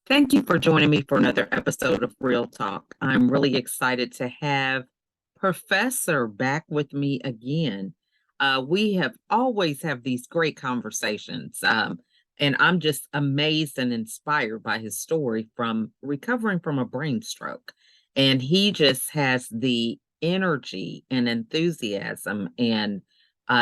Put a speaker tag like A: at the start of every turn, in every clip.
A: Thank you for joining me for another episode of Real Talk. I'm really excited to have Professor back with me again. We have always have these great conversations, and I'm just amazed and inspired by his story from recovering from a brain stroke. And he just has the energy and enthusiasm and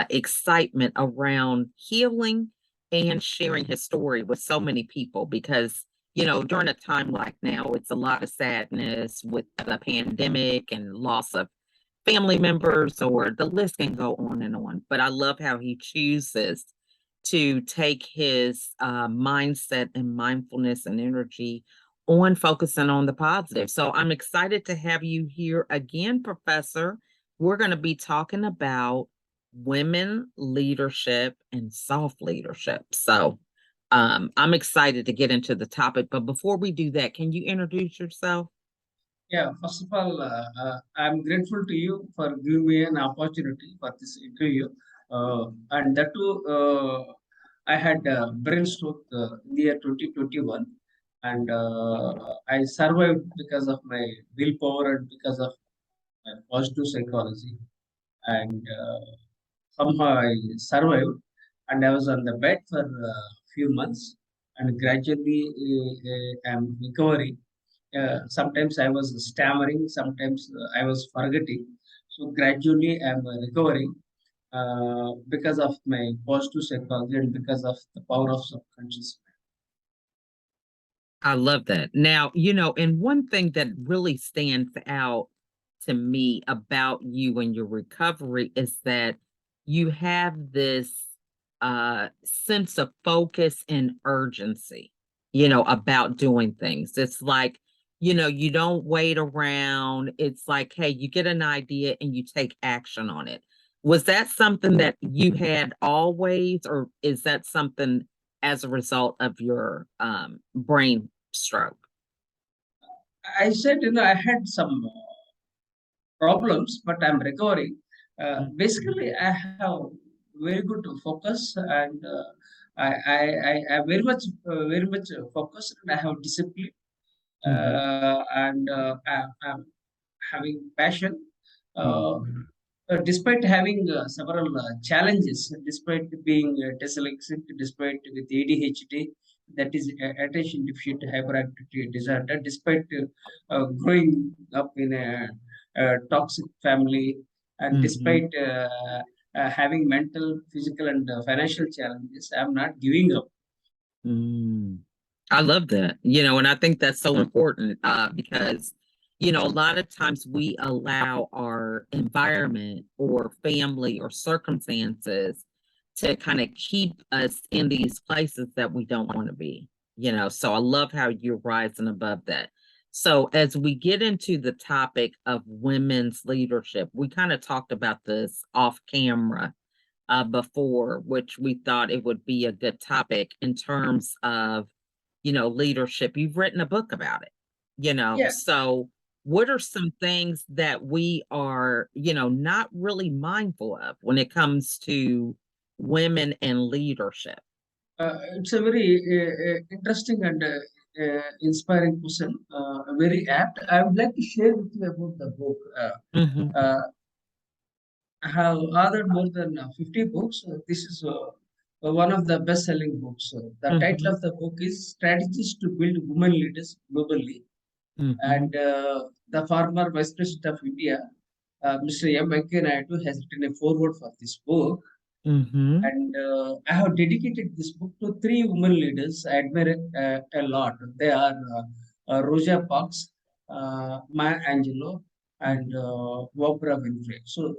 A: excitement around healing and sharing his story with so many people because during a time like now, it's a lot of sadness with the pandemic and loss of family members, or the list can go on and on. But I love how he chooses to take his mindset and mindfulness and energy on focusing on the positive. So I'm excited to have you here again, Professor. We're going to be talking about women leadership and soft leadership. So I'm excited to get into the topic, but before we do that, can you introduce yourself?
B: Yeah, first of all, I'm grateful to you for giving me an opportunity for this interview. And that too, I had brain stroke in the year 2021, and I survived because of my willpower and because of my positive psychology. And somehow I survived, and I was on the bed for a few months, and gradually I'm recovering. Sometimes I was stammering, sometimes I was forgetting. So gradually I'm recovering because of my positive psychology and because of the power of subconscious.
A: I love that. Now, and one thing that really stands out to me about you and your recovery is that you have this sense of focus and urgency, about doing things. It's like, you don't wait around. It's like, hey, you get an idea and you take action on it. Was that something that you had always, or is that something as a result of your brain stroke?
B: I said, I had some problems, but I'm recovering. Basically, I have very good focus, and I very much focused, and I have discipline,
A: Mhm.
B: and I'm having passion. Uh,
A: Mhm.
B: Despite having several challenges, despite being dyslexic, despite with ADHD, that is attention deficit hyperactivity disorder, despite growing up in a toxic family, and
A: Mhm.
B: despite having mental, physical, and financial challenges, I'm not giving up.
A: Mm. I love that. And I think that's so important because, a lot of times we allow our environment or family or circumstances to kind of keep us in these places that we don't want to be, So I love how you're rising above that. So as we get into the topic of women's leadership, we kind of talked about this off camera before, which we thought it would be a good topic in terms of, leadership. You've written a book about it,
B: Yeah.
A: so what are some things that we are, not really mindful of when it comes to women and leadership?
B: It's a very interesting and inspiring question. Very apt. I would like to share with you about the book.
A: Hmm.
B: Uh, I have authored more than 50 books. This is one of the best-selling books. The title
A: Hmm.
B: of the book is "Strategies to Build Women Leaders Globally,"
A: Hmm.
B: and the former Vice President of India, Mr. M. Venkaiah Naidu, has written a foreword for this book.
A: Hmm.
B: And I have dedicated this book to three women leaders I admire a lot. They are Rosa Parks, Maya Angelou, and
A: Hmm.
B: Oprah Winfrey. So,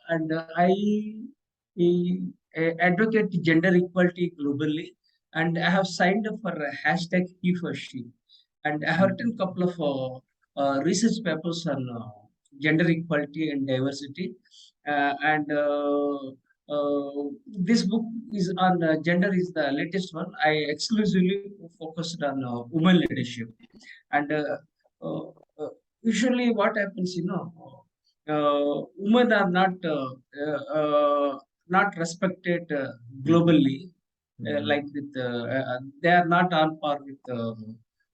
B: and I advocate gender equality globally, and I have signed up for a hashtag He for She, and I have written a couple of research papers on gender equality and diversity, and this book is on gender is the latest one. I exclusively focused on women leadership, and uh, uh, usually what happens, women are not respected globally, like with they are not on par with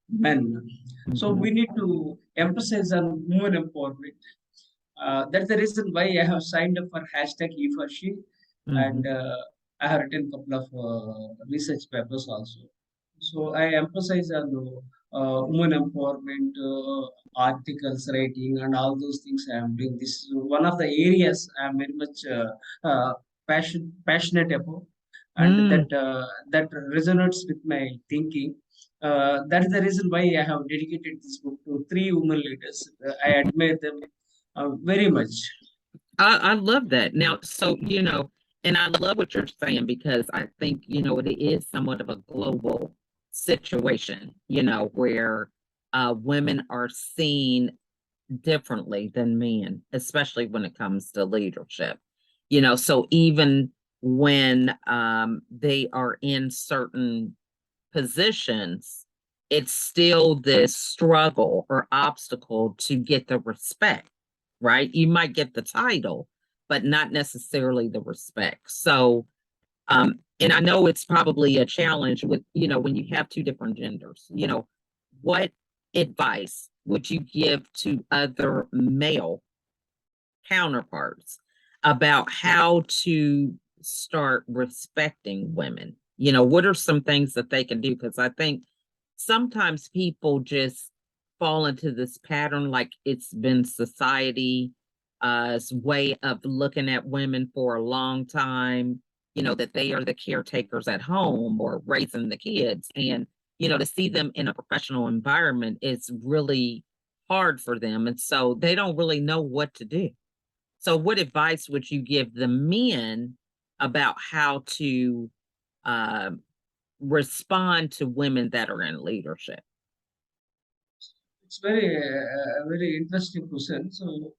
B: men. So we need to emphasize on women empowerment. That's the reason why I have signed up for hashtag he for she, and I have written a couple of research papers also. So I emphasize on women empowerment, articles writing, and all those things I am doing. This is one of the areas I am very much passionate about, and
A: Mm.
B: that resonates with my thinking. That's the reason why I have dedicated this book to three women leaders. I admire them very much.
A: I love that. Now, so, and I love what you're saying because I think, it is somewhat of a global situation, where women are seen differently than men, especially when it comes to leadership. So even when they are in certain positions, it's still this struggle or obstacle to get the respect, right? You might get the title, but not necessarily the respect. So, and I know it's probably a challenge with, when you have two different genders, what advice would you give to other male counterparts about how to start respecting women? What are some things that they can do? Because I think sometimes people just fall into this pattern, like it's been society's way of looking at women for a long time, that they are the caretakers at home or raising the kids. And, to see them in a professional environment is really hard for them. And so they don't really know what to do. So, what advice would you give the men about how to uh, respond to women that are in leadership?
B: It's very interesting question. So,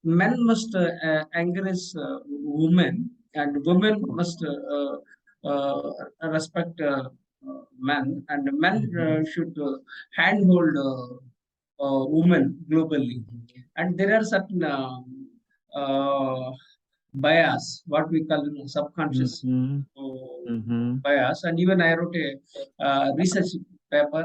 B: men must encourage women, and women must respect men, and men
A: Mhm.
B: should handhold women globally. And there are certain uh, bias, what we call subconscious
A: Mhm.
B: uh,
A: Mhm.
B: bias. And even I wrote a research paper,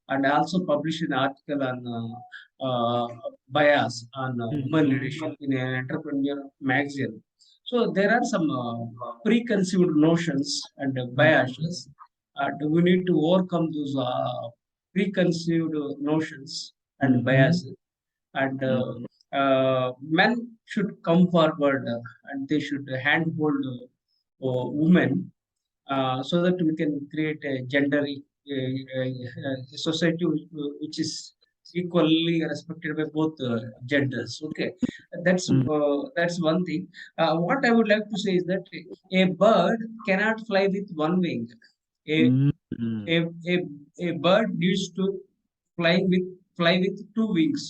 B: and I also published an article on bias on women leadership
A: Mhm.
B: in an entrepreneur magazine. So there are some preconceived notions and
A: Mhm.
B: biases, and we need to overcome those preconceived notions and
A: Mhm.
B: biases. And
A: Mhm.
B: men should come forward, and they should handhold women, so that we can create a gender society which is equally respected by both genders. Okay, that's one thing. What I would like to say is that a bird cannot fly with one wing. A
A: Mhm. Mhm.
B: a, a, a bird needs to fly with two wings.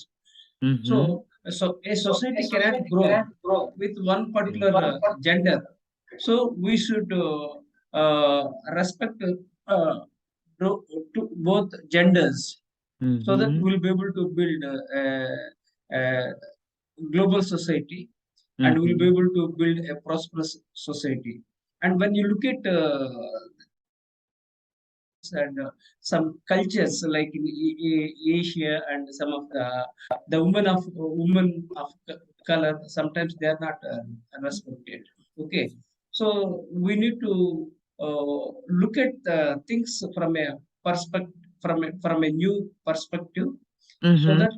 A: Mhm.
B: So a society cannot grow with one particular gender. So we should respect to, to both genders, so that
A: Mhm.
B: we'll be able to build a global society, and we'll be
A: Mhm.
B: able to build a prosperous society. And when you look at and some cultures like in Asia, and some of the women of color, sometimes they are not respected. Okay, so we need to look at things from a perspective, from a new perspective, so
A: Mhm.
B: that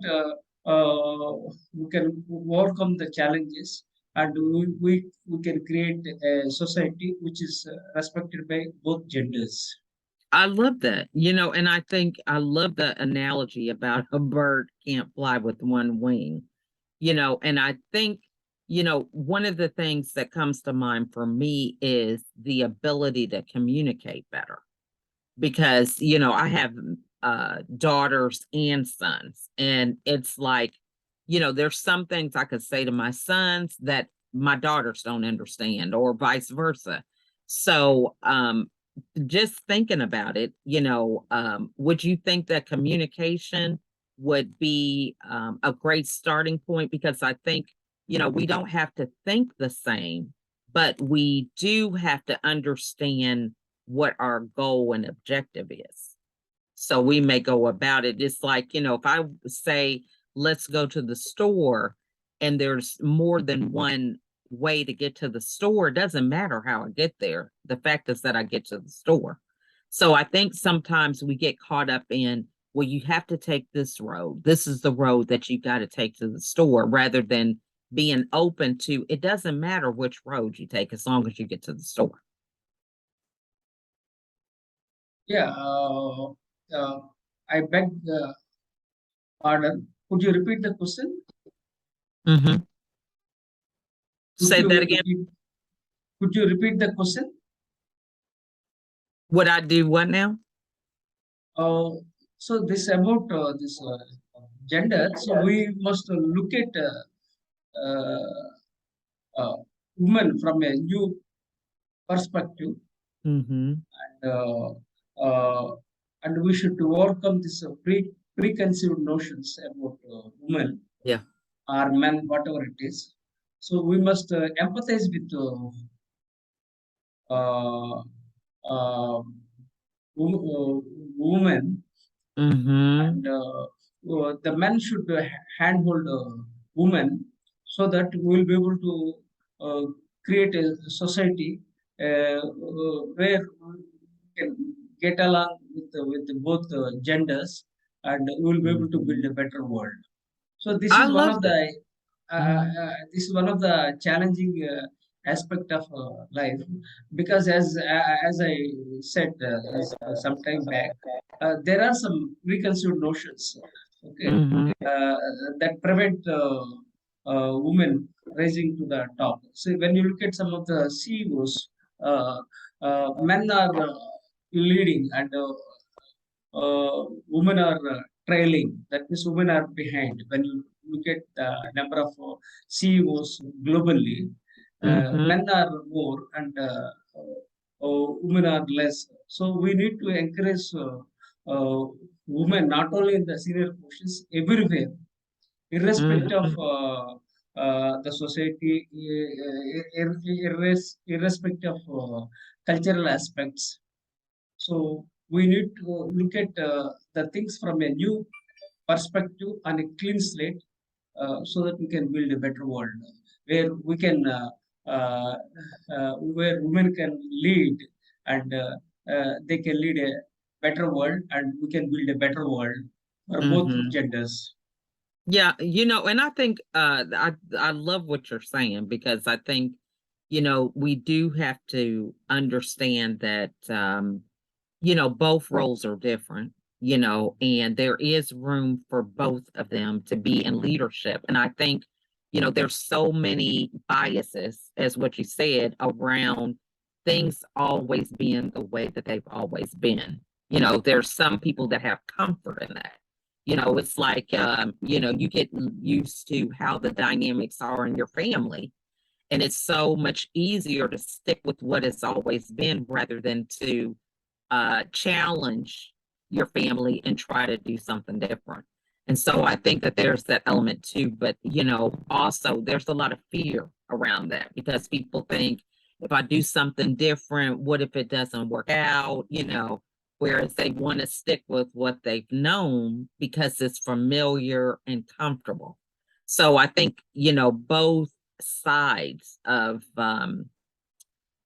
B: we can overcome the challenges, and we can create a society which is respected by both genders.
A: I love that. And I think I love the analogy about a bird can't fly with one wing. And I think, one of the things that comes to mind for me is the ability to communicate better because, I have daughters and sons, and it's like, there's some things I could say to my sons that my daughters don't understand, or vice versa. So, just thinking about it, would you think that communication would be a great starting point? Because I think, we don't have to think the same, but we do have to understand what our goal and objective is. So we may go about it. It's like, if I say, let's go to the store, and there's more than one way to get to the store, it doesn't matter how I get there. The fact is that I get to the store. So I think sometimes we get caught up in, well, you have to take this road. This is the road that you got to take to the store, rather than being open to, it doesn't matter which road you take as long as you get to the store.
B: Yeah, I beg pardon. Could you repeat the question?
A: Mm-hmm.
B: Could
A: Say
B: you
A: that again.
B: repeat? Could you repeat the question?
A: Would I do what now?
B: Uh, so this about this gender. So we must look at uh, women from a new perspective,
A: Mm-hmm.
B: and and we should overcome this preconceived notions about women
A: Yeah.
B: or men, whatever it is. So we must empathize with uh, uh, women,
A: Mm-hmm.
B: and the men should handhold women, so that we will be able to uh, create a society where we can get along with both genders, and we will be able to build a better world. So this
A: I
B: is one
A: love
B: of the
A: that. Mhm.
B: this is one of the challenging aspect of life, because as I said some time back, there are some preconceived notions, okay,
A: Mhm.
B: uh, that prevent women rising to the top. So when you look at some of the CEOs, men are leading, and women are trailing. That means women are behind. When you look at the number of CEOs globally,
A: Mhm.
B: men are more, and women are less. So we need to encourage women not only in the senior positions, everywhere, irrespective of
A: Mhm.
B: the society, irrespective of cultural aspects. So we need to look at the things from a new perspective and a clean slate, so that we can build a better world where we can where women can lead, and they can lead a better world, and we can build a better world for both
A: Mhm.
B: genders.
A: Yeah, and I think I love what you're saying, because I think we do have to understand that both roles are different, and there is room for both of them to be in leadership. And I think there's so many biases, as what you said, around things always being the way that they've always been. There's some people that have comfort in that. It's like you get used to how the dynamics are in your family, and it's so much easier to stick with what has always been, rather than to challenge your family and try to do something different. And so I think that there's that element too. But also there's a lot of fear around that, because people think, if I do something different, what if it doesn't work out? Whereas they want to stick with what they've known because it's familiar and comfortable. So I think both sides of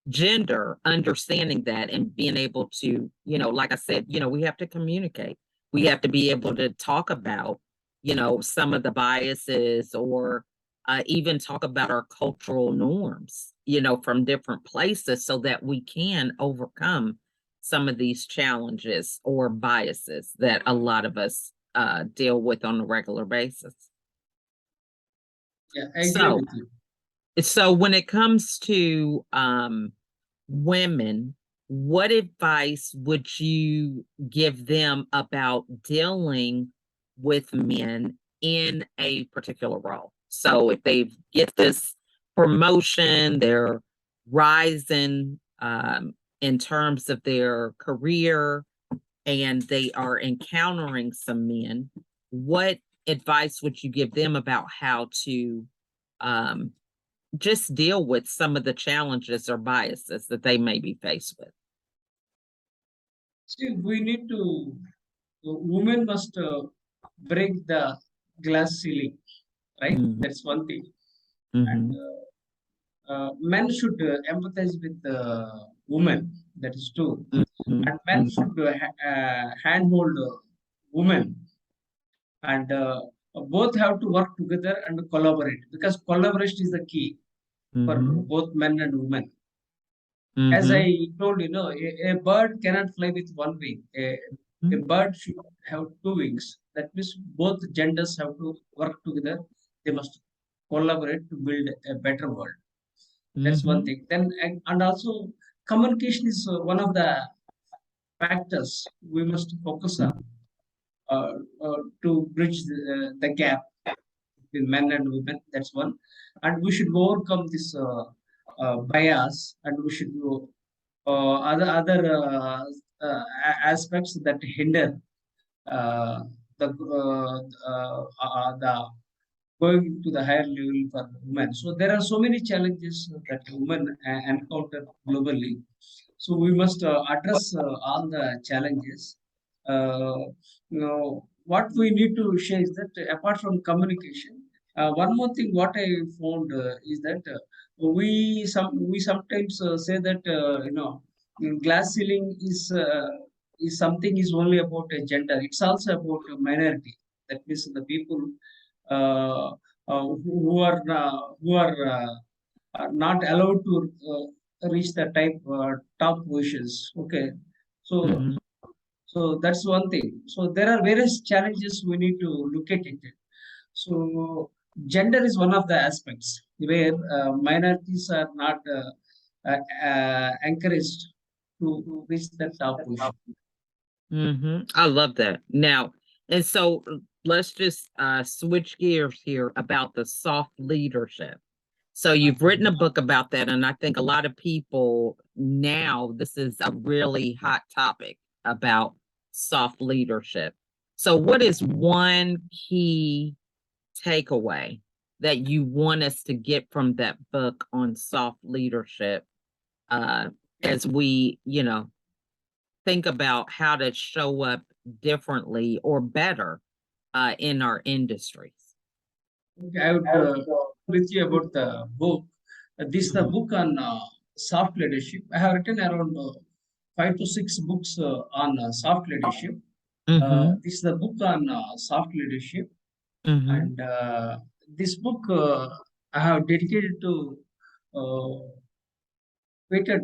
A: gender, understanding that and being able to, like I said, we have to communicate. We have to be able to talk about, some of the biases, or even talk about our cultural norms, from different places, so that we can overcome some of these challenges or biases that a lot of us deal with on a regular basis.
B: Yeah, I agree
A: So,
B: with you.
A: when it comes to women, what advice would you give them about dealing with men in a particular role? So if they get this promotion, they're rising in terms of their career, and they are encountering some men, what advice would you give them about how to um, just deal with some of the challenges or biases that they may be faced with?
B: See, we need to, women must break the glass ceiling, right?
A: Mhm,
B: That's one thing. And
A: mhm,
B: men should empathize with women. That is true.
A: mhm,
B: And men
A: mhm,
B: should handhold women. And both have to work together and collaborate, because collaboration is the key for
A: mhm,
B: both men and women. As
A: mhm,
B: I told you, know, a bird cannot fly with one wing. A
A: mhm,
B: bird should have two wings. That means both genders have to work together. They must collaborate to build a better world. That's one
A: mhm,
B: thing. Then and also communication is one of the factors we must focus on uh, to bridge the gap between men and women. That's one. And we should overcome this bias, and we should go other aspects that hinder uh, the going to the higher level for women. So there are so many challenges that women encounter globally. So we must address all the challenges. Uh, what we need to share is that apart from communication, one more thing what I found is that we sometimes say that glass ceiling is something is only about a gender. It's also about a minority. That means the people uh, who are not allowed to reach the top positions. Okay, so
A: mhm.
B: so that's one thing. So there are various challenges we need to look at it. So gender is one of the aspects where minorities are not encouraged to reach the top position.
A: I love that. Now, and so let's just switch gears here about the soft leadership. So you've written a book about that, and I think a lot of people now, this is a really hot topic about soft leadership. So what is one key takeaway that you want us to get from that book on soft leadership, uh, as we, think about how to show up differently or better in our industries?
B: Okay, I would with you about the book. This is the book on soft leadership. I have written around 5 to 6 books on soft leadership.
A: Mm-hmm.
B: This is the book on soft leadership,
A: Mm-hmm.
B: and this book I have dedicated to uh, Peter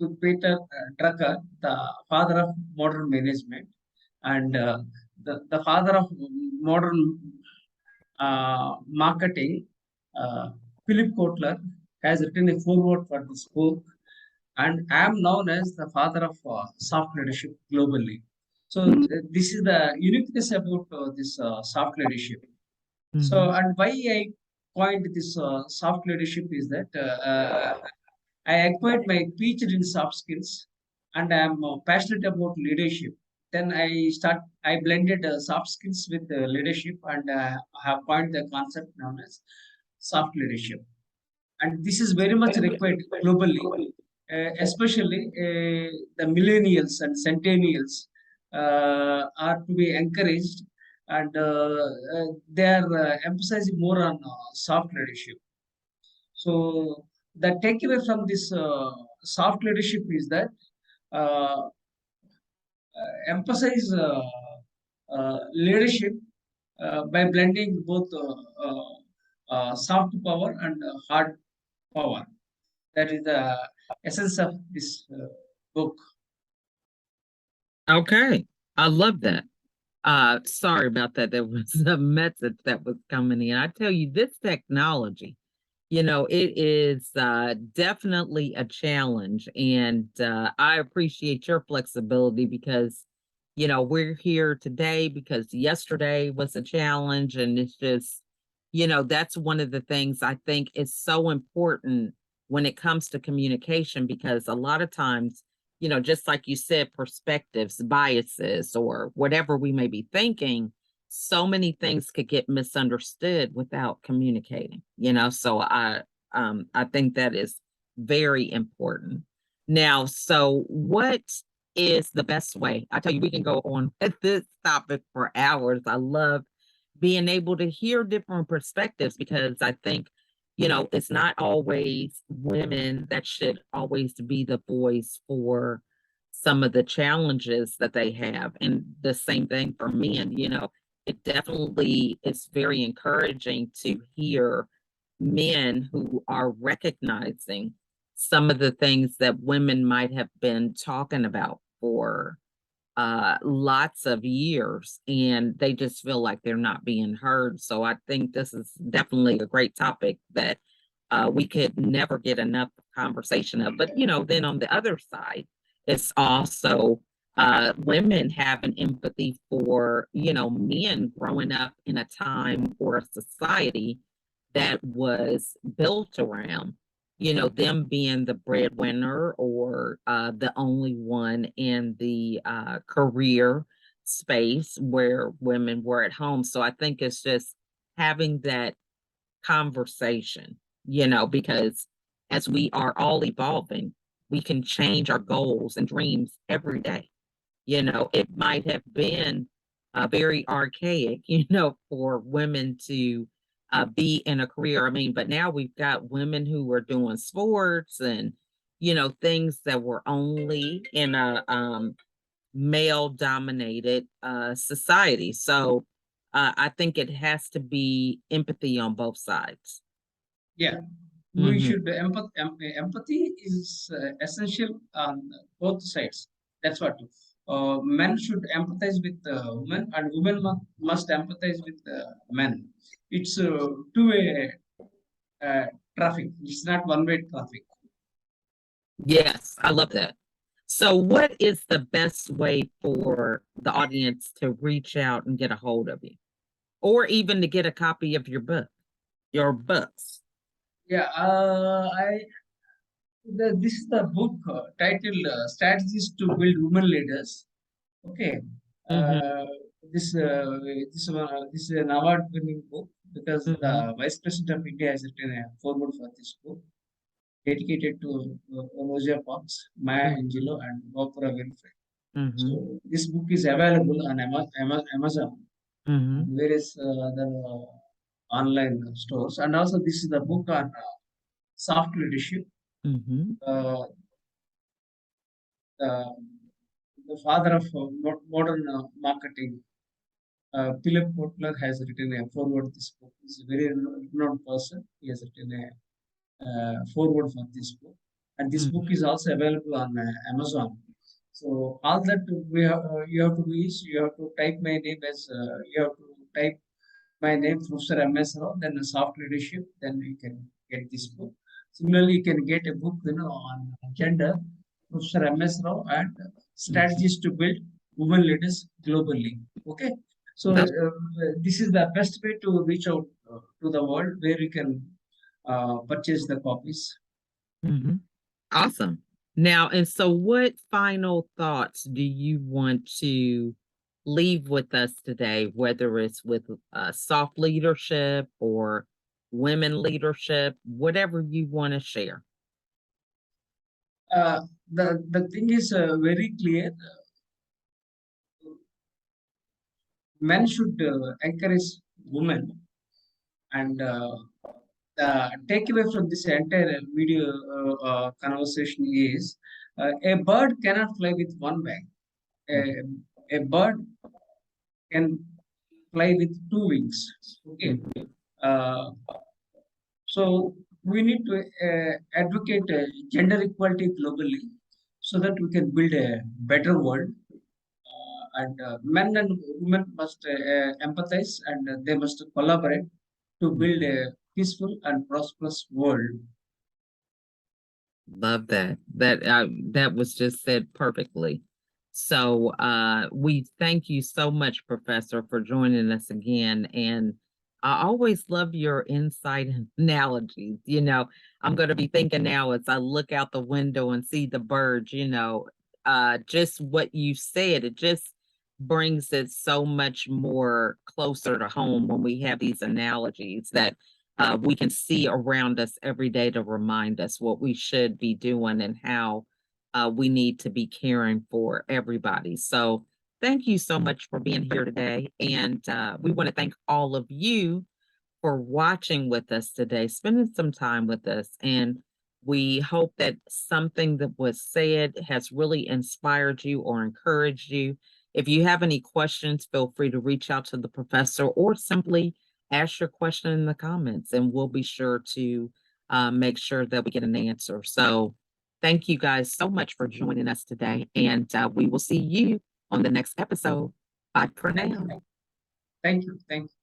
B: Drucker, the father of modern management, and the father of modern marketing. Uh, Philip Kotler has written a foreword for this book, and I am known as the father of soft leadership globally. So this is the uniqueness about this soft leadership. So,
A: Mm-hmm.
B: and why I coined this soft leadership is that I acquired my PhD in soft skills, and I am passionate about leadership. Then I blended soft skills with leadership, and have coined the concept known as soft leadership. And this is very much required globally, especially the millennials and centennials are to be encouraged, and they are emphasizing more on soft leadership. So the takeaway from this soft leadership is that uh, emphasize leadership by blending both soft power and hard power. That is the essence of this book.
A: Okay. I love that. Sorry about that. There was a message that was coming in. I tell you, this technology, it is definitely a challenge. And I appreciate your flexibility because, we're here today because yesterday was a challenge. And it's just, that's one of the things I think is so important when it comes to communication, because a lot of times, just like you said, perspectives, biases, or whatever we may be thinking, so many things could get misunderstood without communicating, so I I think that is very important. Now, so what is the best way? I tell you, we can go on at this topic for hours. I love being able to hear different perspectives because I think, it's not always women that should always be the voice for some of the challenges that they have. And the same thing for men, it definitely is very encouraging to hear men who are recognizing some of the things that women might have been talking about for lots of years, and they just feel like they're not being heard. So I think this is definitely a great topic that we could never get enough conversation of. But then on the other side, it's also women have an empathy for men growing up in a time or a society that was built around them being the breadwinner or the only one in the career space where women were at home. So I think it's just having that conversation, because as we are all evolving, we can change our goals and dreams every day. It might have been very archaic, for women to be in a career. I mean, but now we've got women who are doing sports and, things that were only in a male dominated society. So I think it has to be empathy on both sides.
B: Yeah, we
A: Hmm.
B: should empathy is essential on both sides. That's what men should empathize with women, and women must empathize with men. It's a two-way uh, traffic. It's not one-way traffic.
A: Yes, I love that. So, what is the best way for the audience to reach out and get a hold of you, or even to get a copy of your books?
B: Yeah, this is the book titled "Strategies to Build Women Leaders." Okay,
A: Mm-hmm.
B: uh, this is an award-winning book because the
A: Mm-hmm.
B: Vice President of India has written a foreword for this book dedicated to Rosia Parks, Maya Angelou, and Oprah Winfrey.
A: Mm-hmm.
B: So this book is available on Amazon
A: Mm-hmm.
B: and various other online stores. And also, this is the book on soft leadership.
A: Mm-hmm.
B: Uh, the, the father of modern marketing, Philip Kotler, has written a foreword. This book is a very renowned person. He has written a forward for this book, and this book
A: Mm-hmm.
B: is also available on Amazon. So all that you have to do is you have to type my name as you have to type my name, Professor M.S. Rao, then a soft leadership, then you can get this book. Similarly, you can get a book on gender, Professor M.S. Rao, and
A: Mm-hmm.
B: strategies to build women leaders globally. Okay, so
A: That's
B: this is the best way to reach out to the world where you can purchase the copies.
A: mhm. Awesome. Now, and so what final thoughts do you want to leave with us today, whether it's with soft leadership or women leadership, whatever you want to share?
B: Uh, the thing is very clear. Men should encourage women, and the takeaway from this entire video conversation is a bird cannot fly with one wing. A bird can fly with two wings. Okay.
A: Mhm.
B: Uh, so we need to advocate gender equality globally so that we can build a better world. And men and women must empathize, and they must collaborate to build
A: Mhm.
B: a peaceful and prosperous world.
A: Love that. That was just said perfectly. So we thank you so much, Professor, for joining us again. And I always love your insight and analogies. I'm gonna be thinking now as I look out the window and see the birds, just what you said, it just brings it so much more closer to home when we have these analogies that we can see around us every day to remind us what we should be doing and how we need to be caring for everybody. So thank you so much for being here today. And we want to thank all of you for watching with us today, spending some time with us. And we hope that something that was said has really inspired you or encouraged you. If you have any questions, feel free to reach out to the professor or simply ask your question in the comments, and we'll be sure to make sure that we get an answer. So thank you guys so much for joining us today, and we will see you on the next episode. Bye for now.
B: Thank you. Thank you.